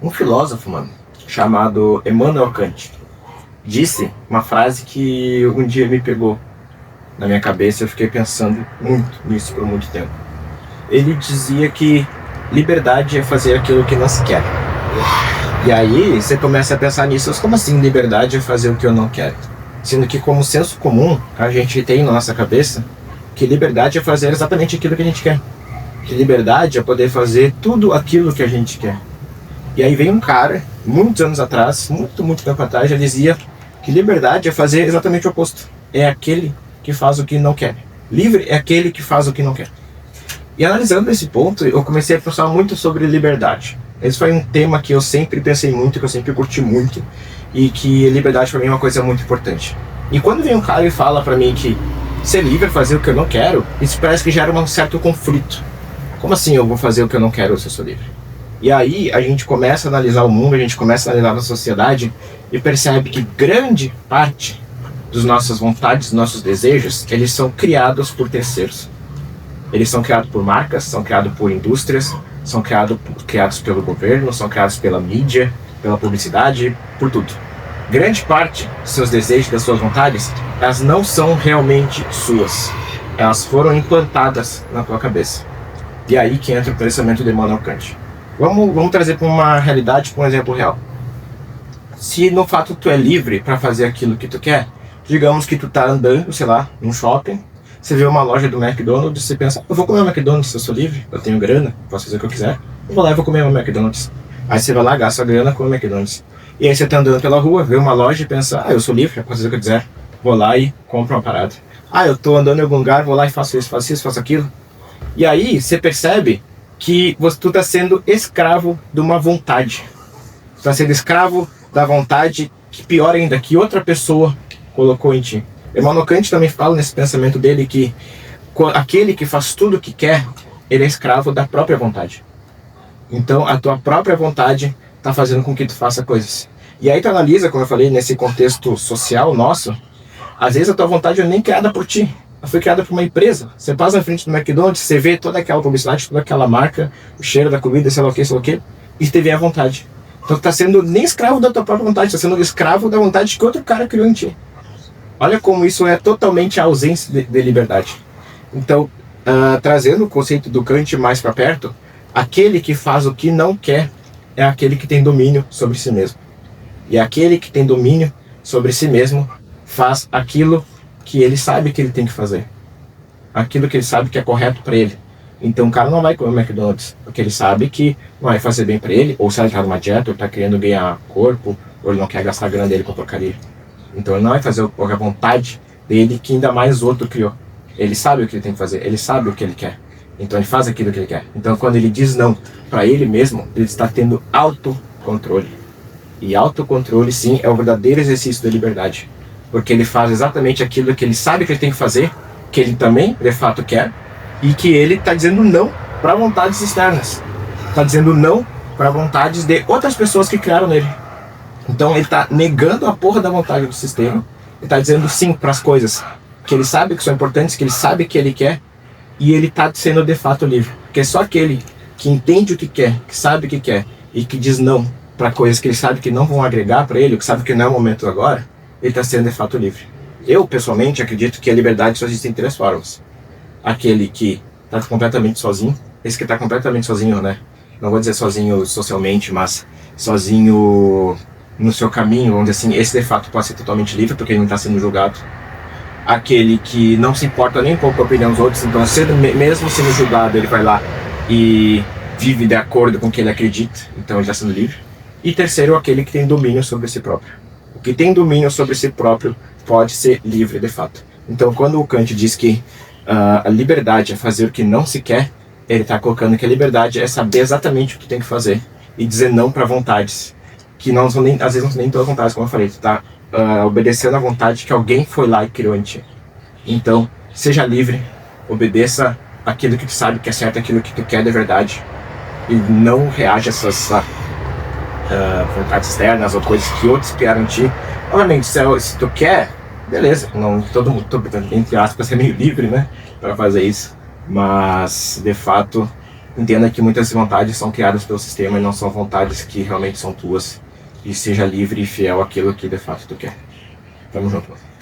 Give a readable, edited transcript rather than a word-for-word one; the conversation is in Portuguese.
Um filósofo, mano, chamado Immanuel Kant, disse uma frase que um dia me pegou na minha cabeça e eu fiquei pensando muito nisso por muito tempo. Ele dizia que liberdade é fazer aquilo que não se quer. E aí você começa a pensar nisso, como assim liberdade é fazer o que eu não quero? Sendo que como senso comum, a gente tem na nossa cabeça que liberdade é fazer exatamente aquilo que a gente quer. Que liberdade é poder fazer tudo aquilo que a gente quer. E aí vem um cara, muitos anos atrás, muito tempo atrás, já dizia que liberdade é fazer exatamente o oposto. É aquele que faz o que não quer. Livre é aquele que faz o que não quer. E analisando esse ponto, eu comecei a pensar muito sobre liberdade. Esse foi um tema que eu sempre pensei muito, que eu sempre curti muito, e que liberdade para mim é uma coisa muito importante. E quando vem um cara e fala para mim que ser livre é fazer o que eu não quero, isso parece que gera um certo conflito. Como assim eu vou fazer o que eu não quero se eu sou livre? E aí a gente começa a analisar o mundo, a gente começa a analisar a sociedade e percebe que grande parte das nossas vontades, dos nossos desejos, eles são criados por terceiros. Eles são criados por marcas, são criados por indústrias, são criados pelo governo, são criados pela mídia, pela publicidade, por tudo. Grande parte dos seus desejos, das suas vontades, elas não são realmente suas. Elas foram implantadas na tua cabeça. E aí que entra o pensamento de Immanuel Kant. Vamos trazer para uma realidade, para um exemplo real. Se no fato tu é livre para fazer aquilo que tu quer, digamos que tu tá andando, sei lá, num shopping, você vê uma loja do McDonald's, você pensa, eu vou comer um McDonald's se eu sou livre, eu tenho grana, posso fazer o que eu quiser, eu vou lá e vou comer um McDonald's. Aí você vai lá, gasta a grana, come um McDonald's. E aí você tá andando pela rua, vê uma loja e pensa, eu sou livre, eu posso fazer o que eu quiser, vou lá e compro uma parada. Eu tô andando em algum lugar, vou lá e faço isso, faço aquilo. E aí você percebe que tu está sendo escravo de uma vontade. Tu está sendo escravo da vontade, que pior ainda, que outra pessoa colocou em ti. Immanuel Kant também fala nesse pensamento dele que aquele que faz tudo o que quer, ele é escravo da própria vontade. Então a tua própria vontade está fazendo com que tu faça coisas. E aí tu analisa, como eu falei, nesse contexto social nosso, às vezes a tua vontade não é nem criada por ti. Ela foi criada por uma empresa. Você passa na frente do McDonald's, você vê toda aquela publicidade, toda aquela marca, o cheiro da comida, sei lá o que, e te vem à vontade. Então tu tá sendo nem escravo da tua própria vontade, tá sendo escravo da vontade que outro cara criou em ti. Olha como isso é totalmente a ausência de liberdade. Então, trazendo o conceito do Kant mais para perto, aquele que faz o que não quer é aquele que tem domínio sobre si mesmo. E aquele que tem domínio sobre si mesmo faz aquilo que ele sabe que ele tem que fazer. Aquilo que ele sabe que é correto para ele. Então o cara não vai comer o McDonald's, porque ele sabe que não vai fazer bem para ele, ou se ele tá numa dieta, ou tá querendo ganhar corpo, ou ele não quer gastar a grana dele com porcaria. Então ele não vai fazer a vontade dele, que ainda mais o outro criou. Ele sabe o que ele tem que fazer, ele sabe o que ele quer. Então ele faz aquilo que ele quer. Então quando ele diz não para ele mesmo, ele está tendo autocontrole. E autocontrole, sim, é o verdadeiro exercício da liberdade. Porque ele faz exatamente aquilo que ele sabe que ele tem que fazer, que ele também, de fato, quer, e que ele está dizendo não para vontades externas. Está dizendo não para vontades de outras pessoas que criaram nele. Então ele está negando a porra da vontade do sistema, ele está dizendo sim para as coisas que ele sabe que são importantes, que ele sabe que ele quer, e ele está sendo de fato livre. Porque só aquele que entende o que quer, que sabe o que quer, e que diz não para coisas que ele sabe que não vão agregar para ele, que sabe que não é o momento agora, ele está sendo de fato livre. Eu, pessoalmente, acredito que a liberdade só existe em 3 formas. Aquele que está completamente sozinho, esse que está completamente sozinho, né? Não vou dizer sozinho socialmente, mas sozinho no seu caminho, vamos dizer assim, esse de fato pode ser totalmente livre, porque ele não está sendo julgado. Aquele que não se importa nem um pouco com a opinião dos outros, então mesmo sendo julgado, ele vai lá e vive de acordo com o que ele acredita, então ele está sendo livre. E terceiro, aquele que tem domínio sobre si próprio. O que tem domínio sobre si próprio pode ser livre de fato. Então quando o Kant diz que a liberdade é fazer o que não se quer, ele está colocando que a liberdade é saber exatamente o que tem que fazer e dizer não para vontades que não são nem, às vezes não são nem todas vontades, como eu falei, tu tá obedecendo a vontade que alguém foi lá e criou em ti. Então seja livre, obedeça aquilo que tu sabe que é certo, aquilo que tu quer de verdade, e não reaja a essas vontades externas ou coisas que outros criaram em ti. Obviamente, se tu quer, beleza, não, todo mundo, entre aspas, é meio livre, né, para fazer isso, mas de fato Entenda que muitas vontades são criadas pelo sistema e não são vontades que realmente são tuas. E seja livre e fiel àquilo que de fato tu quer. Tamo junto, mano.